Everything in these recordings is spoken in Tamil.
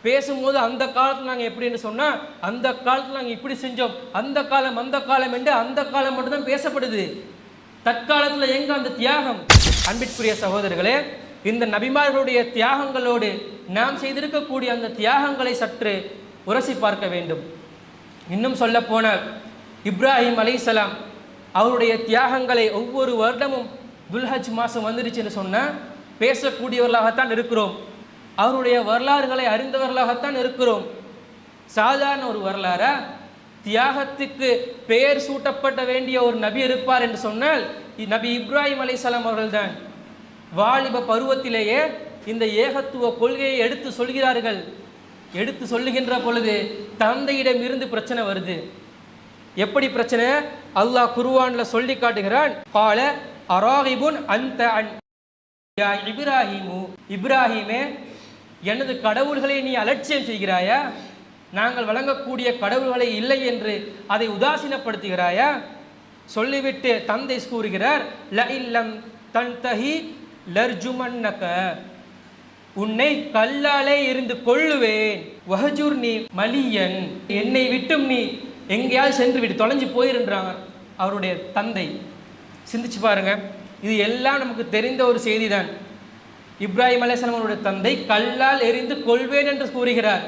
பேசும்போது அந்த காலத்தில் நாங்கள் எப்படின்னு சொன்னால், அந்த காலத்தில் நாங்கள் இப்படி செஞ்சோம், அந்த காலம் என்று அந்த காலம் மட்டும்தான் பேசப்படுது. தற்காலத்தில் எங்கே அந்த தியாகம்? அன்பிற்குரிய சகோதரர்களே, இந்த நபிமார்களுடைய தியாகங்களோடு நாம் செய்திருக்கக்கூடிய அந்த தியாகங்களை சற்று உரசி பார்க்க வேண்டும். இன்னும் சொல்ல போனால், இப்ராஹிம் அலைஹிஸ்ஸலாம் அவருடைய தியாகங்களை ஒவ்வொரு வருடமும் துல்ஹஜ் மாதம் வந்துருச்சுன்னு சொன்னால் பேசக்கூடியவர்களாகத்தான் இருக்கிறோம். அவருடைய வரலாறுகளை அறிந்தவர்களாகத்தான் இருக்கிறோம். சாதாரண ஒரு வரலாறா? தியாகத்துக்கு பெயர் சூட்டப்பட வேண்டிய ஒரு நபி இருப்பார் என்று சொன்னால் நபி இப்ராஹிம் அலைஹிஸ்ஸலாம் அவர்கள்தான். வாலிப பருவத்திலேயே இந்த ஏகத்துவ கொள்கையை எடுத்து சொல்கிறார்கள். எடுத்து சொல்லுகின்ற பொழுது தந்தையிடம் இருந்து பிரச்சனை வருது. எப்படி பிரச்சனை? அல்லாஹ் குர்ஆன்ல சொல்லி காட்டுகிறான். கால அராகிபுன் அன்த அன் யா இப்ராஹிமு, இப்ராஹிமே, எனது கடவுள்களை நீ அலட்சியம் செய்கிறாயா? நாங்கள் வழங்கக்கூடிய கடவுள்களை இல்லை என்று அதை உதாசீனப்படுத்துகிறாயா? சொல்லிவிட்டு தந்தை கூறுகிறார், ல இல்லம் தன்தஹி லர்ஜுமன்னக, உன்னை கல்லாலே இருந்து கொள்ளுவேன், வஹஜுர் நீ மலியன், என்னை விட்டும் நீ எங்கேயாவது சென்று விட்டு தொலைஞ்சு போயிருன்றாங்க அவருடைய தந்தை. சிந்திச்சு பாருங்க, இது எல்லாம் நமக்கு தெரிந்த ஒரு செய்தி தான். இப்ராஹிம் அலைஹிஸ்ஸலாம் அவருடைய தந்தை கல்லால் எறிந்து கொள்வேன் என்று கூறுகிறார்.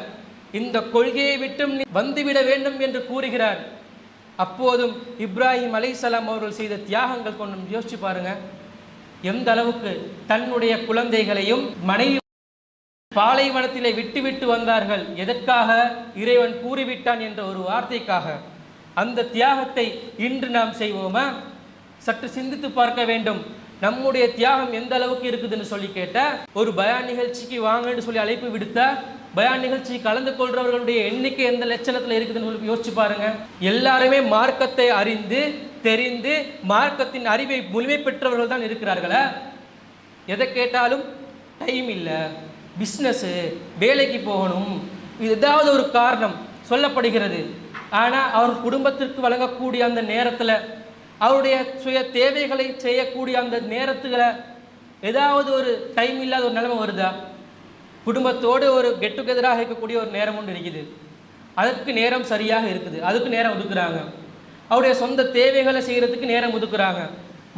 இந்த கொள்கையை விட்டும் நீ வந்துவிட வேண்டும் என்று கூறுகிறார். அப்போதும் இப்ராஹிம் அலைஹிஸ்ஸலாம் அவர்கள் செய்த தியாகங்கள் கொஞ்சம் யோசிச்சு பாருங்க. எந்த அளவுக்கு தன்னுடைய குழந்தைகளையும் மனைவி பாலைவனத்திலே விட்டு வந்தார்கள். எதற்காக? இறைவன் கூறிவிட்டான் என்ற ஒரு வார்த்தைக்காக. அந்த தியாகத்தை இன்று நாம் செய்வோமா? சற்று சிந்தித்து பார்க்க வேண்டும். நம்முடைய தியாகம் எந்த அளவுக்கு இருக்குதுன்னு சொல்லி கேட்டா, ஒரு பயான் நிகழ்ச்சிக்கு வாங்கன்னு சொல்லி அழைப்பு விடுத்தா பயான் நிகழ்ச்சி கலந்து கொள்றவர்களுடைய எண்ணிக்கை எந்த லட்சணத்தில் இருக்குதுன்னு சொல்லி யோசிச்சு பாருங்க. எல்லாருமே மார்க்கத்தை அறிந்து தெரிந்து மார்க்கத்தின் அறிவை முழுமை பெற்றவர்கள் தான் இருக்கிறார்களா? எதை கேட்டாலும் டைம் இல்லை, பிஸ்னஸ், வேலைக்கு போகணும், ஏதாவது ஒரு காரணம் சொல்லப்படுகிறது. ஆனால் அவர் குடும்பத்திற்கு வழங்கக்கூடிய அந்த நேரத்தில், அவருடைய சுய தேவைகளை செய்யக்கூடிய அந்த நேரத்தில் ஏதாவது ஒரு டைம் இல்லாத ஒரு நிலைமை வருதா? குடும்பத்தோடு ஒரு கெட் டுகெதராக இருக்கக்கூடிய ஒரு நேரம் ஒன்று இருக்குது, அதற்கு நேரம் சரியாக இருக்குது, அதுக்கு நேரம் ஒதுக்குறாங்க. அவருடைய சொந்த தேவைகளை செய்கிறதுக்கு நேரம் ஒதுக்குறாங்க.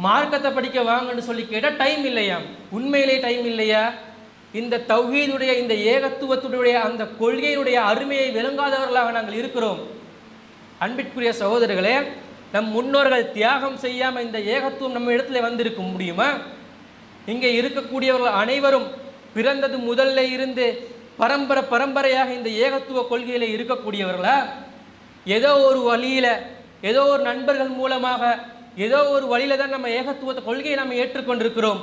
மார்க்கத்தை படிக்க வாங்கன்னு சொல்லி கேட்டால் டைம் இல்லையா? உண்மையிலே டைம் இல்லையா? இந்த தௌஹீதுடைய இந்த ஏகத்துவத்துடைய அந்த கொள்கையினுடைய அருமையை விளங்காதவர்களாக நாங்கள் இருக்கிறோம். அன்பிற்குரிய சகோதரர்களே, நம் முன்னோர்கள் தியாகம் செய்யாமல் இந்த ஏகத்துவம் நம்ம இடத்துல வந்திருக்க முடியுமா? இங்கே இருக்கக்கூடியவர்கள் அனைவரும் பிறந்தது முதல்ல இருந்து பரம்பரையாக இந்த ஏகத்துவ கொள்கையில் இருக்கக்கூடியவர்களா? ஏதோ ஒரு வழியில், ஏதோ ஒரு நண்பர்கள் மூலமாக, ஏதோ ஒரு வழியில் தான் நம்ம ஏகத்துவ கொள்கையை நம்ம ஏற்றுக்கொண்டிருக்கிறோம்.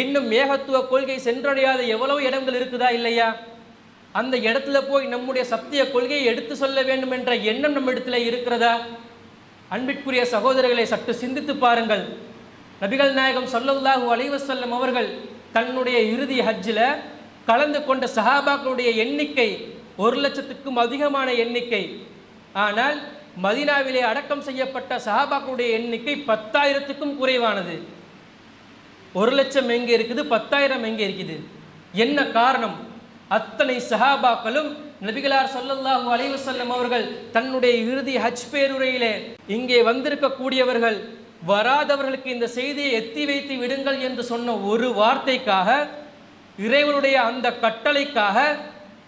இன்னும் ஏகத்துவ கொள்கை சென்றடையாத எவ்வளவு இடங்கள் இருக்குதா இல்லையா? அந்த இடத்துல போய் நம்முடைய சத்திய கொள்கையை எடுத்து சொல்ல வேண்டும் என்ற எண்ணம் நம்ம இடத்துல இருக்கிறதா? அன்பிற்குரிய சகோதரர்களை சற்று சிந்தித்து பாருங்கள். நபிகள் நாயகம் ஸல்லல்லாஹு அலைஹி வஸல்லம் அவர்கள் தன்னுடைய இறுதி ஹஜ்ஜில் கலந்து கொண்ட சஹாபாக்களுடைய எண்ணிக்கை 1,00,000க்கும் அதிகமான எண்ணிக்கை. ஆனால் மதீனாவிலே அடக்கம் செய்யப்பட்ட சஹாபாக்களுடைய எண்ணிக்கை 10,000க்கும் குறைவானது. 1,00,000 எங்கே இருக்குது, 10,000 எங்கே இருக்குது? என்ன காரணம்? அத்தனை சஹாபாக்களும் நபிகளார் ஸல்லல்லாஹு அலைஹி வஸல்லம் அவர்கள் தன்னுடைய இறுதி ஹஜ் பேருரையிலே இங்கே வந்திருக்கக்கூடியவர்கள் வராதவர்களுக்கு இந்த செய்தியை எத்தி வைத்து விடுங்கள் என்று சொன்ன ஒரு வார்த்தைக்காக, இறைவனுடைய அந்த கட்டளைக்காக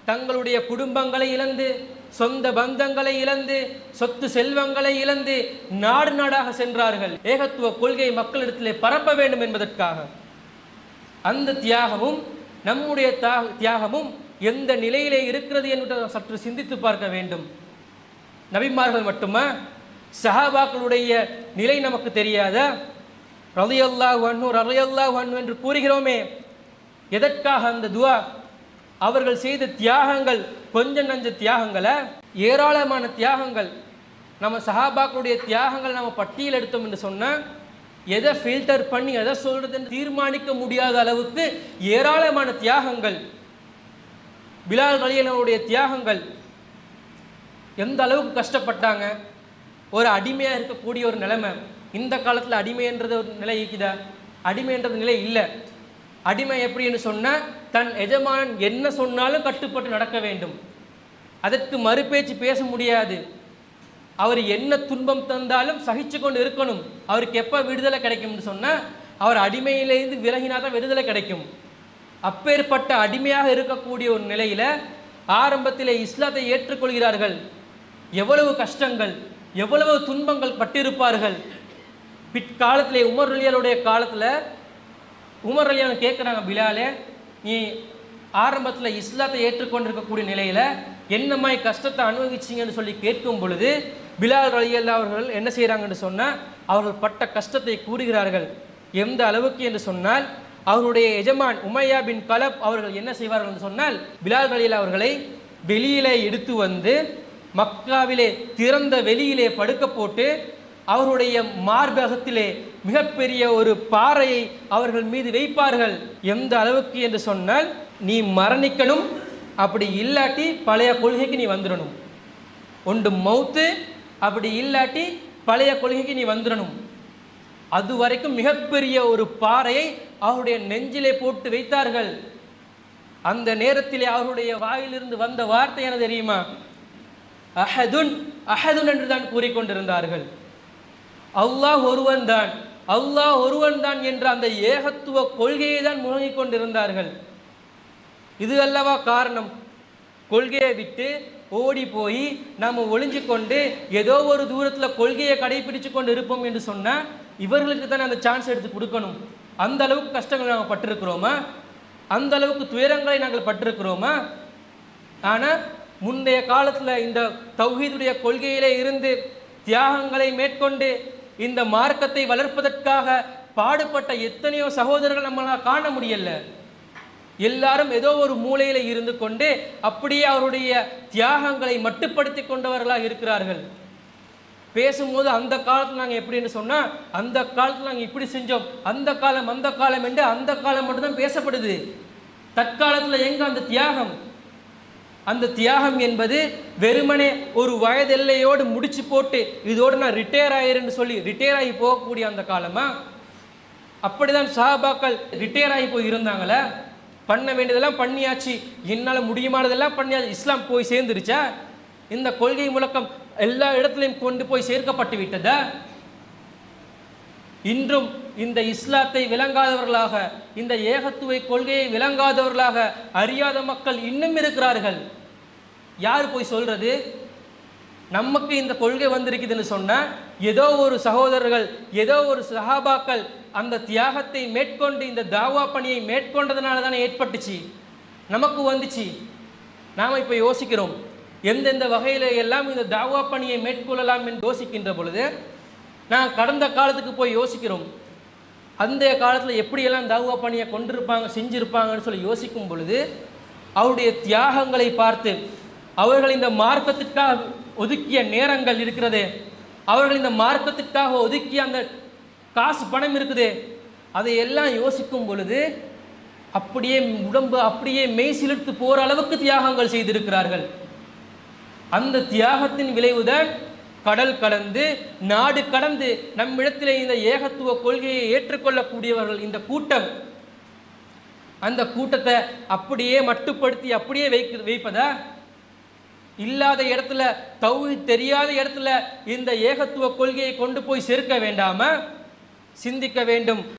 தங்களுடைய குடும்பங்களை இழந்து, சொந்த பந்தங்களை இழந்து, சொத்து செல்வங்களை இழந்து நாடு நாடாக சென்றார்கள். ஏகத்துவ கொள்கை மக்களிடத்திலே பரப்ப வேண்டும் என்பதற்காக. அந்த தியாகமும் நம்முடைய தியாகமும் எந்த நிலையிலே இருக்கிறது என்று சற்று சிந்தித்து பார்க்க வேண்டும். நபிமார்கள் மட்டுமா? சஹாபாக்களுடைய நிலை நமக்கு தெரியாதா? ரலியல்லாஹு அன்ஹு ரலியல்லாஹு அன்ஹு என்று கூறுகிறோமே, எதற்காக அந்த துஆ? அவர்கள் செய்த தியாகங்கள் கொஞ்சம் நஞ்ச தியாகங்களை, ஏராளமான தியாகங்கள். நம்ம சஹாபாக்களுடைய தியாகங்கள் நம்ம பட்டியல் எடுத்தோம் என்று சொன்னால் எதை ஃபில்டர் பண்ணி எதை சொல்றதுன்னு தீர்மானிக்க முடியாத அளவுக்கு ஏராளமான தியாகங்கள். பிலால் ரலியல்லாஹுடைய தியாகங்கள் எந்த அளவுக்கு கஷ்டப்பட்டாங்க. ஒரு அடிமையாக இருக்கக்கூடிய ஒரு நிலைமை. இந்த காலத்தில் அடிமைன்றது ஒரு நிலை இருக்குதா? அடிமைன்றது நிலை இல்லை. அடிமை எப்படின்னு சொன்னால் தன் எஜமானன் என்ன சொன்னாலும் கட்டுப்பட்டு நடக்க வேண்டும். அதற்கு மறுபேச்சு பேச முடியாது. அவர் என்ன துன்பம் தந்தாலும் சகிச்சு கொண்டு இருக்கணும். அவருக்கு எப்போ விடுதலை கிடைக்கும்னு சொன்னால் அவர் அடிமையிலேருந்து விலகினா தான் விடுதலை கிடைக்கும். அப்பேற்பட்ட அடிமையாக இருக்கக்கூடிய ஒரு நிலையில் ஆரம்பத்தில் இஸ்லாத்தை ஏற்றுக்கொள்கிறார்கள். எவ்வளவு கஷ்டங்கள், எவ்வளவு துன்பங்கள் பட்டிருப்பார்கள். பிற்காலத்திலே உமர் ரலியல்லாஹுடைய காலத்தில் உமர் ரலியல்லாஹு கேட்குறாங்க, பிலாலே நீ ஆரம்பத்தில் இஸ்லாத்தை ஏற்றுக்கொண்டிருக்கக்கூடிய நிலையில் என்னமாய் கஷ்டத்தை அனுபவிச்சிங்கன்னு சொல்லி கேட்கும் பொழுது பிலால் ரலியல்லாஹு அவர்கள் என்ன செய்கிறாங்கன்னு சொன்னால் அவர்கள் பட்ட கஷ்டத்தை கூறுகிறார்கள். எந்த அளவுக்கு என்று சொன்னால் அவருடைய எஜமான் உமையா பின் கலப் அவர்கள் என்ன செய்வார்கள் என்று சொன்னால் பிலால் ரலியல்லாஹு அவர்களை வெளியிலே எடுத்து வந்து மக்காவிலே திறந்த வெளியிலே படுக்க போட்டு அவருடைய மார்பகத்திலே மிகப்பெரிய ஒரு பாறையை அவர்கள் மீது வைப்பார்கள். எந்த அளவுக்கு என்று சொன்னால் நீ மரணிக்கணும், அப்படி இல்லாட்டி பழைய கொள்கைக்கு நீ வந்துடணும். ஒன்று மௌத்து, அப்படி இல்லாட்டி பழைய கொள்கைக்கு நீ வந்துடணும். அது வரைக்கும் மிகப்பெரிய ஒரு பாறையை அவருடைய நெஞ்சிலே போட்டு வைத்தார்கள். அந்த நேரத்திலே அவருடைய வாயிலிருந்து வந்த வார்த்தை என்ன தெரியுமா? அஹதுன் அஹதுன் என்று தான் கூறிக்கொண்டிருந்தார்கள். அல்லாஹ் ஒருவன் தான், அல்லாஹ் ஒருவன் தான் என்ற அந்த ஏகத்துவ கொள்கையை தான் முழங்கிக் கொண்டிருந்தார்கள். இது அல்லவா காரணம்? கொள்கையை விட்டு ஓடி போய் நாம் ஒளிஞ்சு கொண்டு ஏதோ ஒரு தூரத்தில் கொள்கையை கடைபிடிச்சு கொண்டு இருப்போம் என்று சொன்னால் இவர்களுக்கு தானே அந்த சான்ஸ் எடுத்து கொடுக்கணும். அந்த அளவுக்கு கஷ்டங்கள் நாங்கள் பட்டிருக்கிறோமா? அந்த அளவுக்கு துயரங்களை நாங்கள் பட்டிருக்கிறோமா? ஆனால் முந்தைய காலத்தில் இந்த தௌஹீதுடைய கொள்கையிலே இருந்து தியாகங்களை மேற்கொண்டு இந்த மார்க்கத்தை வளர்ப்பதற்காக பாடுபட்ட எத்தனையோ சகோதரர்கள் நம்மளால் காண முடியல. எல்லாரும் ஏதோ ஒரு மூலையில் இருந்து கொண்டு அப்படியே அவருடைய தியாகங்களை மட்டுப்படுத்தி கொண்டவர்களாக இருக்கிறார்கள். பேசும்போது அந்த காலத்தில் நாங்கள் எப்படின்னு சொன்னால் அந்த காலத்தில் நாங்கள் இப்படி செஞ்சோம், அந்த காலம் என்று அந்த காலம் மட்டும்தான் பேசப்படுது. தற்காலத்தில் எங்கே அந்த தியாகம்? அந்த தியாகம் என்பது வெறுமனே ஒரு வயதெல்லையோடு முடிச்சு போட்டு இதோடு நான் ரிட்டையர் ஆகிறேன்னு சொல்லி ரிட்டையர் ஆகி போகக்கூடிய அந்த காலமா? அப்படிதான் சஹாபாக்கள் ரிட்டையர் ஆகி போய் இருந்தாங்களே. பண்ண வேண்டியதெல்லாம் பண்ணியாச்சு, என்னால் முடியுமானதெல்லாம் பண்ணியாச்சு. இஸ்லாம் போய் சேர்ந்துருச்சா? இந்த கொள்கை முழக்கம் எல்லா இடத்துலையும் கொண்டு போய் சேர்க்கப்பட்டு விட்டதா? இன்றும் இந்த இஸ்லாத்தை விளங்காதவர்களாக, இந்த ஏகத்துவ கொள்கையை விளங்காதவர்களாக அறியாத மக்கள் இன்னும் இருக்கிறார்கள். யார் போய் சொல்றது? நமக்கு இந்த கொள்கை வந்திருக்குதுன்னு சொன்னால் ஏதோ ஒரு சகோதரர்கள், ஏதோ ஒரு சஹாபாக்கள் அந்த தியாகத்தை மேற்கொண்டு இந்த தாவா பணியை மேற்கொண்டதுனால தானே ஏற்பட்டுச்சு, நமக்கு வந்துச்சு. நாம் இப்போ யோசிக்கிறோம் எந்தெந்த வகையில் எல்லாம் இந்த தாவா பணியை மேற்கொள்ளலாம் என்று யோசிக்கின்ற பொழுது நான் கடந்த காலத்துக்கு போய் யோசிக்கிறோம். அந்த காலத்தில் எப்படியெல்லாம் தாவா பணியை கொண்டிருப்பாங்க, செஞ்சுருப்பாங்கன்னு சொல்லி யோசிக்கும் பொழுது அவருடைய தியாகங்களை பார்த்து அவர்கள் இந்த மார்க்கத்திற்காக ஒதுக்கிய நேரங்கள் இருக்கிறதே, அவர்கள் இந்த மார்க்கத்திற்காக ஒதுக்கிய அந்த காசு பணம் இருக்குதே, அதையெல்லாம் யோசிக்கும் பொழுது அப்படியே உடம்பு அப்படியே மெய் சிலிர்த்து போகிற அளவுக்கு தியாகங்கள் செய்திருக்கிறார்கள். அந்த தியாகத்தின் விளைவுதான் கடல் கடந்து நாடு கடந்து நம்மிடத்திலே இந்த ஏகத்துவ கொள்கையை ஏற்றுக்கொள்ளக்கூடியவர்கள் இந்த கூட்டம். அந்த கூட்டத்தை அப்படியே மட்டுப்படுத்தி அப்படியே வைப்பதா? இல்லாத இடத்துல, தௌஹீத் தெரியாத இடத்துல இந்த ஏகத்துவ கொள்கையை கொண்டு போய் சேர்க்க வேண்டாமா? சிந்திக்க வேண்டும்.